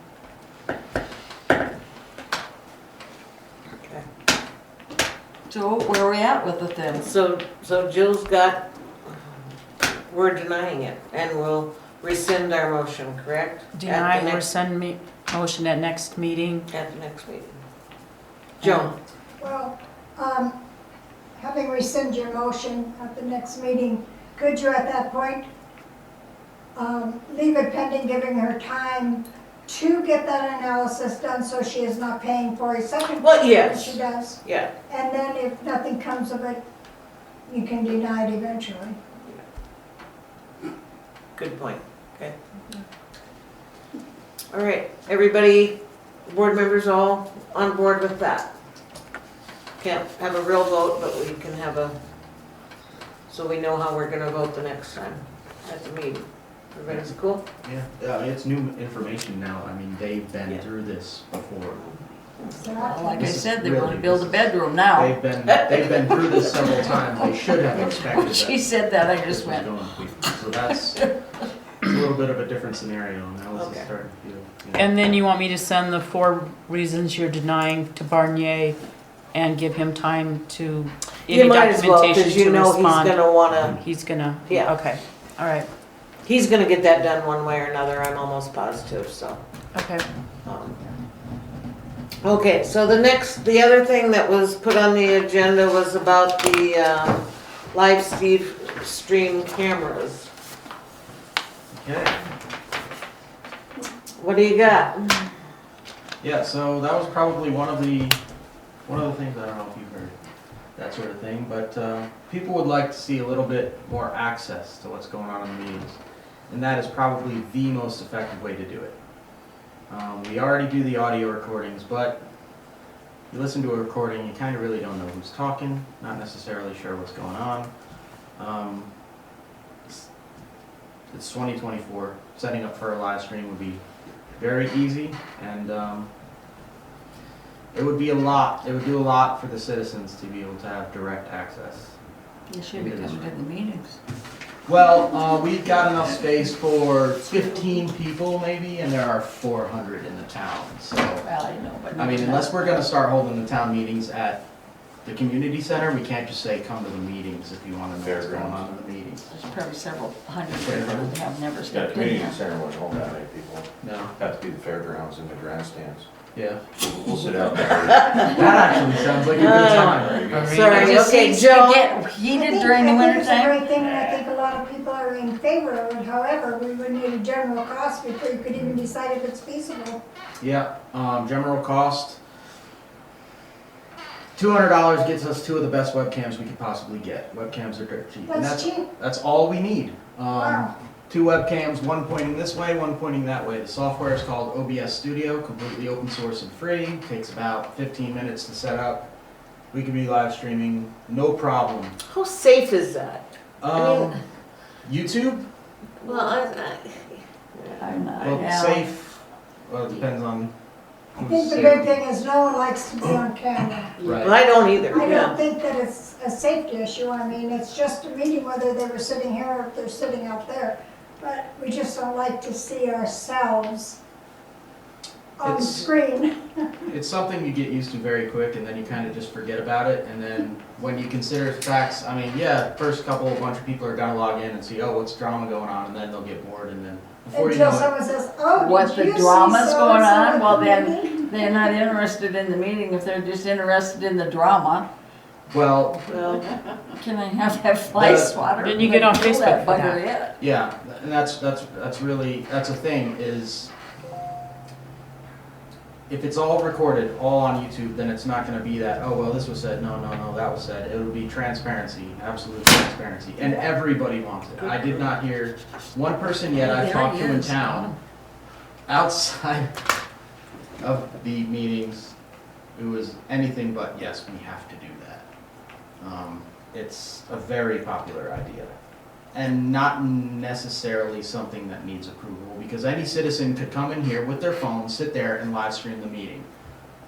So where are we at with it then? So Jill's got, we're denying it, and we'll rescind our motion, correct? Deny At the or next- send me motion at next meeting. At the next meeting. Joan? Well, having rescind your motion at the next meeting, could you at that point leave it pending, giving her time to get that analysis done so she is not paying for a second? Well, when yes. she does. Yeah. And then if nothing comes of it, you can deny it eventually. Good point, okay. All right, everybody, board members all on board with that? Can't have a real vote, but we can have so we know how we're gonna vote the next time at the meeting. Everybody's cool? Yeah, it's new information now. I mean, they've been Yeah. through this before. Well, like I This is said, they really- want to build a bedroom now. They've been through this several times. They should have expected When that. she said that, I this just was went, going quickly. So that's a little bit of a different scenario. Now this Okay. is starting to feel. And then you want me to send the 4 reasons you're denying to Barnier and give him time to, You any might as well, documentation because to you know he's respond. gonna wanna, He's gonna, Yeah. okay, all right, he's gonna get that done one way or another, I'm almost positive, so. okay. Okay, so the other thing that was put on the agenda was about the live stream cameras. Okay. What do you got? Yeah, so that was probably one of the things, I don't know if you've heard, that sort of thing, but people would like to see a little bit more access to what's going on in the meetings. And that is probably the most effective way to do it. We already do the audio recordings, but you listen to a recording, you kind of really don't know who's talking, not necessarily sure what's going on. It's 2024. Setting up for a live stream would be very easy, and it would be a lot. It would do a lot for the citizens to be able to have direct access. You should be coming to the meetings. Well, we've got enough space for 15 people maybe, and there are 400 in the town, so. Well, I know, but. I mean, unless we're gonna start holding the town meetings at the community center, we can't just say, come to the meetings if you wanna know what's going on in the meetings. There's probably several hundred people that have never Yeah, stepped in community here. center wouldn't hold that many people. No, Have to be the fairgrounds and the grandstands. yeah. We'll sit out there. That actually sounds like a good time. There you go. I mean, Sorry, It just okay, seems to Joe. get heated during the I winter think it's a time. great thing, and I think a lot of people are in favor of it. However, we would need a general cost before you could even decide if it's feasible. Yeah, general cost. $200 gets us 2 of the best webcams we could possibly get. Webcams are dirt cheap. And That's cheap. That's all we need. Wow. 2 webcams, one pointing this way, one pointing that way. The software is called OBS Studio, completely open source and free. Takes about 15 minutes to set up. We could be live streaming, no problem. How safe is that? Um, YouTube? Well, I'm not, Well, yeah. safe. Well, it depends on I who's think the safe. big thing is no one likes to be on camera. well, I don't either, I yeah. don't think that it's a safety issue. I mean, it's just a meeting whether they were sitting here or if they're sitting out there. But we just don't like to see ourselves on It's- screen. It's something you get used to very quick, and then you kind of just forget about it. And then when you consider facts, I mean, yeah, first couple, a bunch of people are gonna log in and see, oh, what's drama going on, and then they'll get bored, and then before you Until know it, someone says, oh, What did the you see drama's so-and-so going on? at Well, the then- meeting?" They're not interested in the meeting if they're just interested in the drama. well, Well, Can I have that fly The- swatter? Then you get on Kill Facebook that for bugger yet. yeah, and that's really, that's a thing, is if it's all recorded, all on YouTube, then it's not gonna be that, oh, well, this was said, no, that was said. It'll be transparency, absolute transparency, and everybody wants it. I did not hear one person yet I've There talked he to in is. town, outside of the meetings, who was anything but, yes, we have to do that. It's a very popular idea, and not necessarily something that needs approval, because any citizen could come in here with their phone, sit there, and live stream the meeting.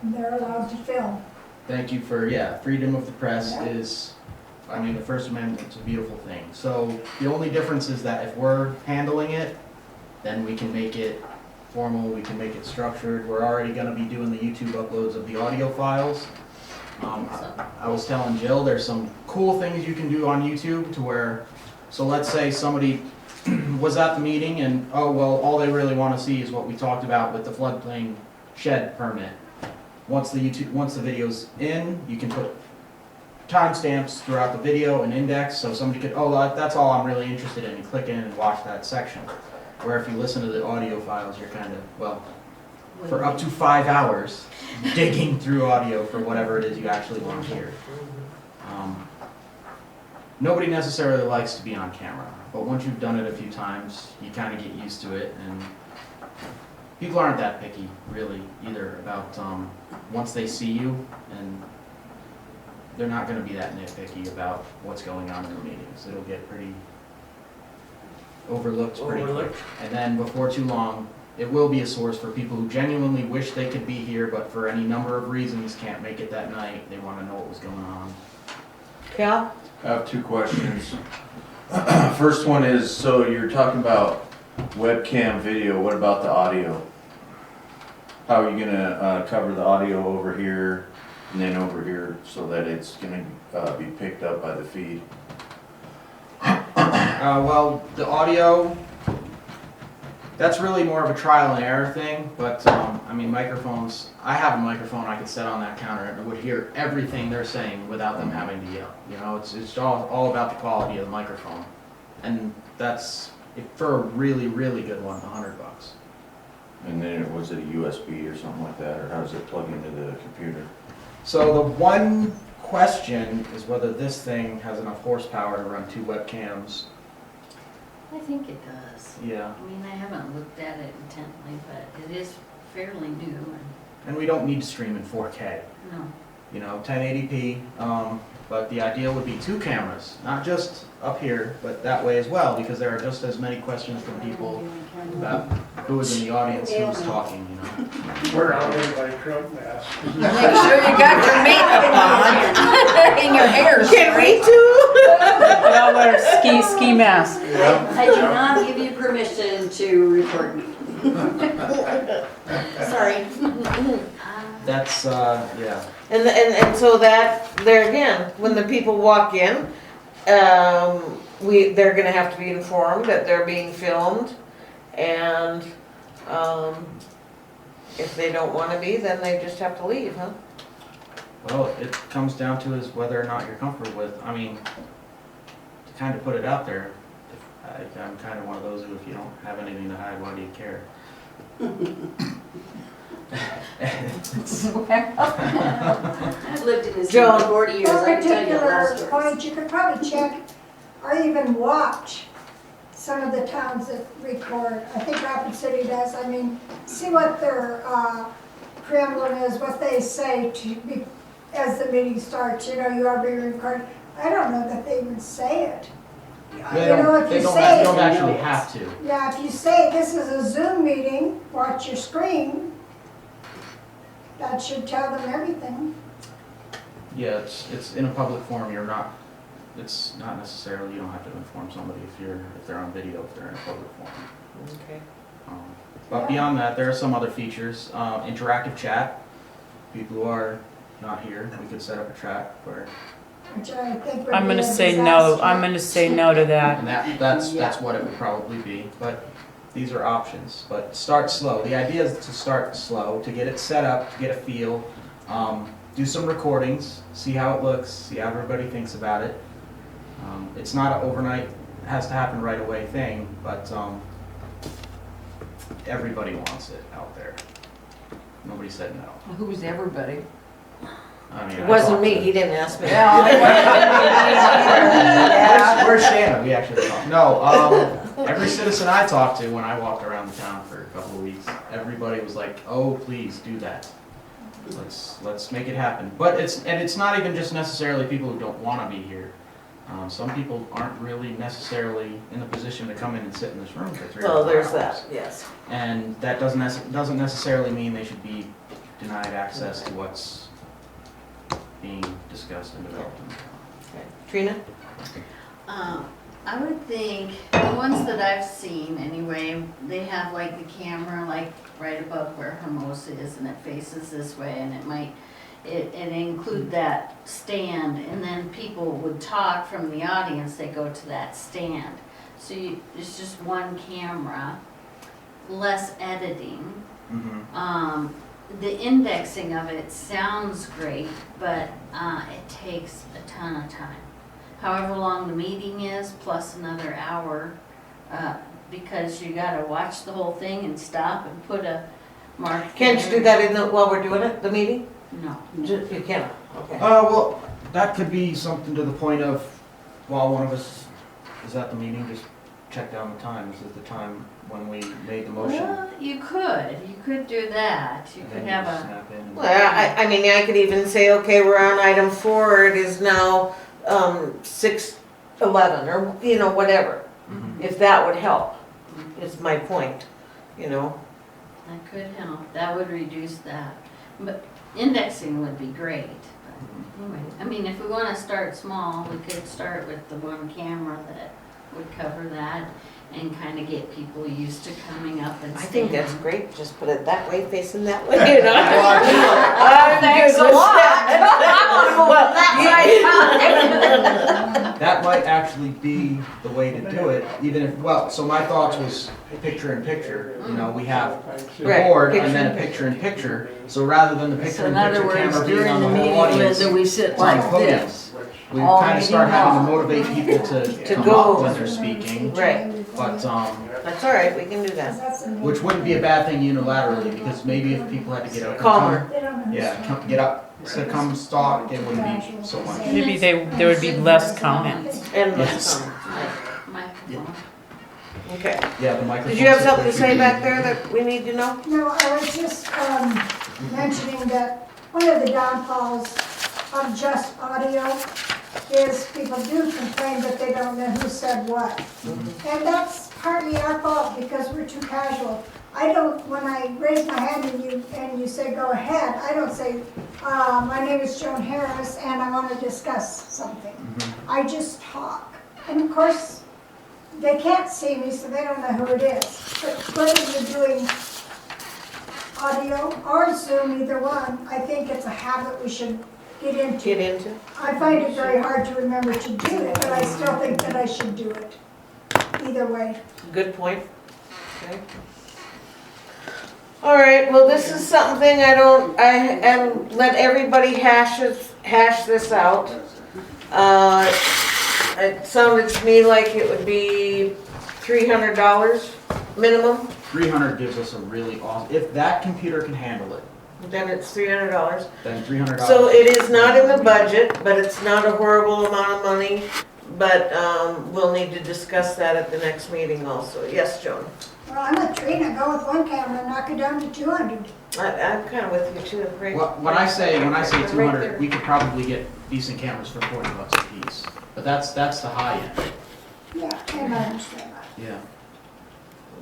They're allowed to film. Thank you for, freedom of the press Yeah. is, I mean, the First Amendment is a beautiful thing. So the only difference is that if we're handling it, then we can make it formal, we can make it structured. We're already gonna be doing the YouTube uploads of the audio files. I was telling Jill, there's some cool things you can do on YouTube to where, so let's say somebody was at the meeting and, oh, well, all they really wanna see is what we talked about with the floodplain shed permit. Once the video's in, you can put timestamps throughout the video and index, so somebody could, oh, that's all I'm really interested in, and click in and watch that section. Where if you listen to the audio files, you're kind of, well, for up to 5 hours, digging through audio for whatever it is you actually want to hear. Nobody necessarily likes to be on camera, but once you've done it a few times, you kind of get used to it, and people aren't that picky, really, either, about once they see you, and they're not going to be that nitpicky about what's going on in the meetings. It'll get pretty overlooked pretty quick. And then before too long, it will be a source for people who genuinely wish they could be here, but for any number of reasons can't make it that night. They want to know what was going on. Cal? I have 2 questions. First one is, so you're talking about webcam video, what about the audio? How are you gonna cover the audio over here and then over here so that it's gonna be picked up by the feed? Well, the audio, that's really more of a trial and error thing, but I mean, microphones, I have a microphone I could set on that counter and it would hear everything they're saying without them having to yell. You know, it's all about the quality of the microphone. And that's, for a really, really good one, $100. And then was it a USB or something like that, or how does it plug into the computer? So the one question is whether this thing has enough horsepower to run 2 webcams. I think it does. Yeah. I mean, I haven't looked at it intently, but it is fairly new and and we don't need to stream in 4K. No. You know, 1080p, but the idea would be 2 cameras, not just up here, but that way as well, because there are just as many questions from people about who is in the audience, who's talking, you know. We're out there by Trump mask. Make sure you got your makeup on and your hair Can we straight. too? We all wear ski mask. I do not give you permission to record me. Sorry. That's, yeah. And so that, there again, when the people walk in, they're gonna have to be informed that they're being filmed, and, if they don't wanna be, then they just have to leave, huh? Well, it comes down to is whether or not you're comfortable with, I mean, to kind of put it out there, I'm kind of one of those who if you don't have anything to hide, why do you care? I've lived in this Joan. town for 40 years, For I can tell you a lot of particular stories. point, you could probably check or even watch some of the towns that record. I think Rapid City does. I mean, see what their preamble is, what they say to be, as the meeting starts, you know, you are being recorded. I don't know that they even say it. They You know, if they you don't, say, you don't actually have to. yeah, if you say this is a Zoom meeting, watch your screen, that should tell them everything. Yeah, it's in a public forum, you're not, it's not necessarily, you don't have to inform somebody if they're on video, if they're in a public forum. Okay. But beyond that, there are some other features, interactive chat. People who are not here, we could set up a chat where, Which I think would I'm be gonna a say no, disaster. I'm gonna say no to that. and that's what it would probably be, but these are options. But start slow. The idea is to start slow, to get it set up, to get a feel, do some recordings, see how it looks, see how everybody thinks about it. It's not an overnight, has to happen right away thing, but everybody wants it out there. Nobody said no. Who's everybody? I mean, It I wasn't talked me, to- he didn't ask me. Where's Shannon? We actually talked. No, every citizen I talked to when I walked around the town for a couple of weeks, everybody was like, "Oh, please do that. Let's make it happen." But it's not even just necessarily people who don't want to be here. Some people aren't really necessarily in the position to come in and sit in this room for 3 or 4 Oh, hours. there's that, yes. And that doesn't necessarily mean they should be denied access to what's being discussed and developed in the town. Okay. Trina? I would think, the ones that I've seen anyway, they have like the camera like right above where Hermosa is and it faces this way and it include that stand and then people would talk from the audience, they go to that stand. So it's just one camera, less editing. Mm-hmm. The indexing of it sounds great, but it takes a ton of time. However long the meeting is, plus another hour, because you gotta watch the whole thing and stop and put a mark. Can't you do that while we're doing it, the meeting? No. You cannot, okay. Well, that could be something to the point of, while one of us is at the meeting, just check down the time. This is the time when we made the motion. Well, you could do that. You And could then you have just a, snap in and- Well, I mean, I could even say, okay, we're on item 4, it is now 6:11, or, you know, whatever. Mhm. If that would help, is my point, you know? that could help. That would reduce that. But indexing would be great. But anyway, I mean, if we wanna start small, we could start with the one camera that would cover that and kinda get people used to coming up and I think that's standing. great, just put it that way, facing that way, you know? Thanks a lot. That might actually be the way to do it, even if, well, so my thoughts was picture in picture, you know, we have the Right, board and picture then in a picture in picture, so rather than the picture So in in other picture words, camera being during on the the whole meeting, audience, Linda, we sit it's on like podium. this. We All kind of start meeting having long. to motivate people to come go. up when they're speaking, Right, but, that's all right, we can do that. which wouldn't be a bad thing unilaterally, because maybe if people had to get up and Calmer. come, They don't understand. get up, so come talk, it wouldn't be so much. Maybe there would be less comments. And Yes. Microphone. Okay. Yeah, the microphone. Did you have something to say back there that we need to know? No, I was just, mentioning that one of the downfalls of just audio is people do complain that they don't know who said what. And that's partly our fault because we're too casual. I don't, when I raise my hand and you say go ahead, I don't say, my name is Joan Harris and I want to discuss something. I just talk. And of course, they can't see me, so they don't know who it is. But whether you're doing audio or Zoom, either one, I think it's a habit we should get into. Get into? I find it very hard to remember to do it, but I still think that I should do it. Either way. Good point. Okay. All right, well, this is something and let everybody hash this out. It sounded to me like it would be $300 minimum, 300 gives us a really awesome, if that computer can handle it, then it's $300. then $300. So it is not in the budget, but it's not a horrible amount of money, but we'll need to discuss that at the next meeting also. Yes, Joan? Well, I'm with Trina, go with one camera, knock it down to 200. I'm kind of with you too. Right, When I say right 200, there. we could probably get decent cameras for $40 a piece. But that's the high end. Yeah, and I understand that. Yeah,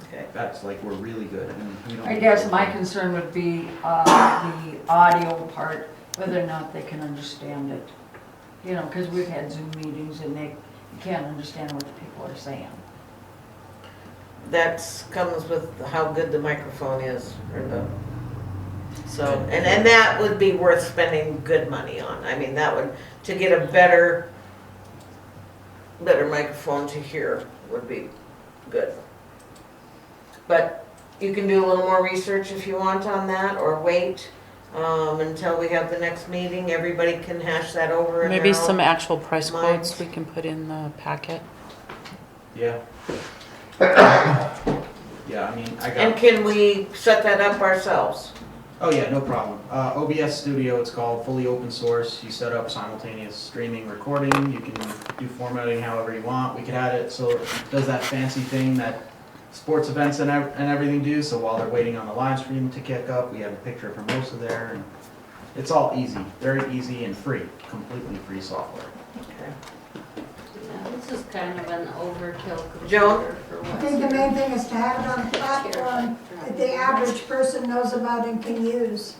Okay. that's like we're really good. And we don't I guess my concern would be the audio part, whether or not they can understand it. You know, because we've had Zoom meetings and you can't understand what the people are saying. That comes with how good the microphone is, so, and that would be worth spending good money on. I mean, that would, to get a better microphone to hear would be good. But you can do a little more research if you want on that, or wait until we have the next meeting. Everybody can hash that over in Maybe their some own actual price minds. quotes we can put in the packet. Yeah. Yeah, I mean, I And got. can we set that up ourselves? Oh yeah, no problem. OBS Studio, it's called, fully open source. You set up simultaneous streaming, recording. You can do formatting however you want. We could add it so it does that fancy thing that sports events and everything do. So while they're waiting on the live stream to kick up, we have a picture of Hermosa there, and it's all easy, very easy and free, completely free software. Okay. Yeah, this is kind of an overkill Joan? computer for I what's think the here. main thing is to have it on a platform that the average person knows about and can use,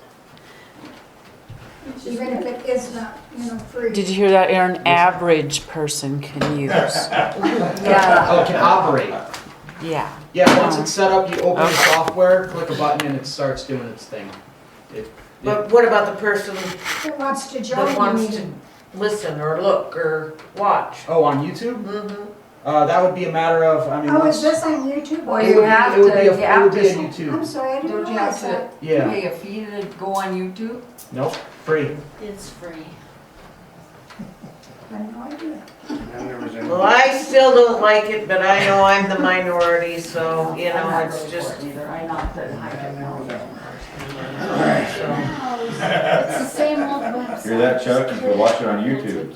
even if it is not, free. Did you hear that, Aaron? Average person can use. Yeah. Oh, it can operate. Yeah. Yeah, once it's set up, you open the Okay. software, click a button, and it starts doing its thing. But what about the person That wants to join that the wants to meeting. listen or look or watch? Oh, on YouTube? Mm-hmm. That would be a matter of, I mean, Oh, once- is this on YouTube? Well, it you would be- have it would to- be a- you It have would be a to- I'm YouTube. sorry, I didn't Don't you have realize to that. Yeah. pay a fee to go on YouTube? Nope, free. It's free. I had no idea. And there was a- Well, I still don't like it, but I know I'm the minority, so, I'm not it's really just, for it either. I'm not that high and there was technology. so. It's the same old website. Hear that, Chuck? You can watch it on YouTube.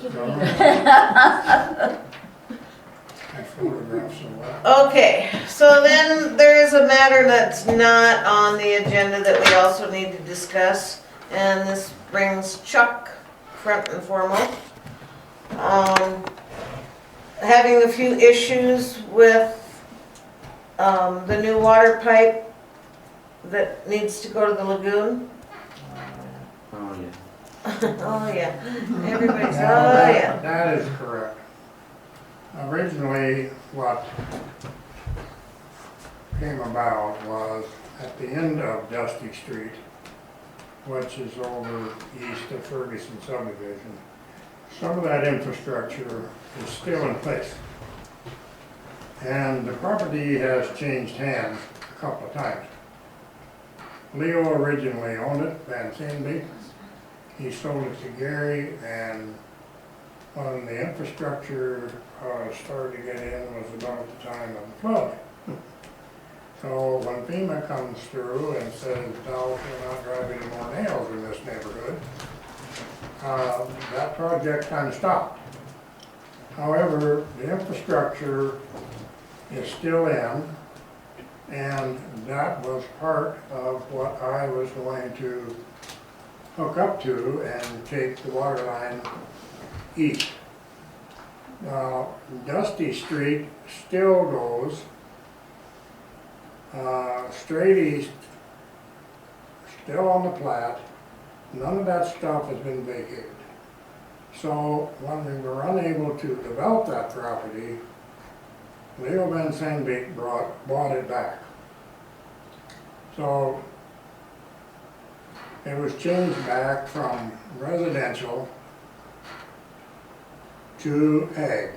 I photographed some of Okay, so then there is a matter that's not on the agenda that we also need to discuss, and this brings Chuck front and foremost. Having a few issues with the new water pipe that needs to go to the lagoon. Oh, yeah. Oh, yeah, everybody's, oh, Now, yeah. that is correct. Originally, what came about was at the end of Dusty Street, which is over east of Ferguson subdivision, some of that infrastructure is still in place. And the property has changed hands a couple of times. Leo originally owned it, Van Sandby. He sold it to Gary, and when the infrastructure started to get in was about the time of the flood. So when FEMA comes through and says, no, we're not driving any more nails in this neighborhood, that project kind of stopped. However, the infrastructure is still in, And that was part of what I was going to hook up to and take the water line east. Now, Dusty Street still goes straight east, still on the plat. None of that stuff has been vacated. So when we were unable to develop that property, Leo Van Sandbeek bought it back. So it was changed back from residential to ag.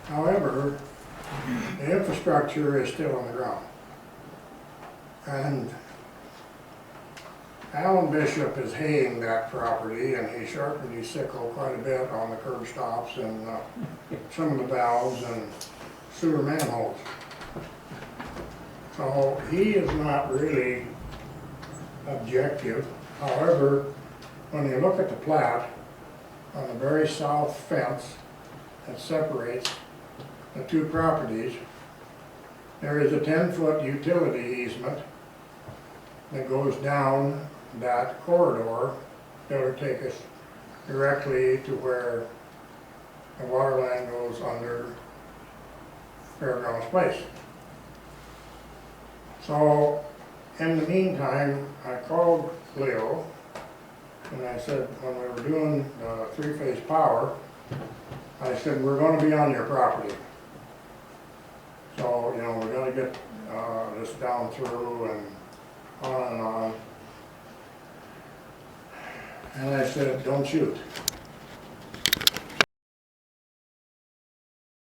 However, the infrastructure is still on the ground. And Alan Bishop is haying that property, and he sharpened his sickle quite a bit on the curb stops and some of the valves and sewer manholes. So he is not really objective. However, when you look at the plat, on the very south fence that separates the two properties, there is a 10-foot utility easement that goes down that corridor that will take us directly to where the water line goes under Fairgrounds Place. So in the meantime, I called Leo and I said, when we were doing the three-phase power, I said, we're going to be on your property. So, you know, we're going to get this down through and on and on. And I said, don't shoot.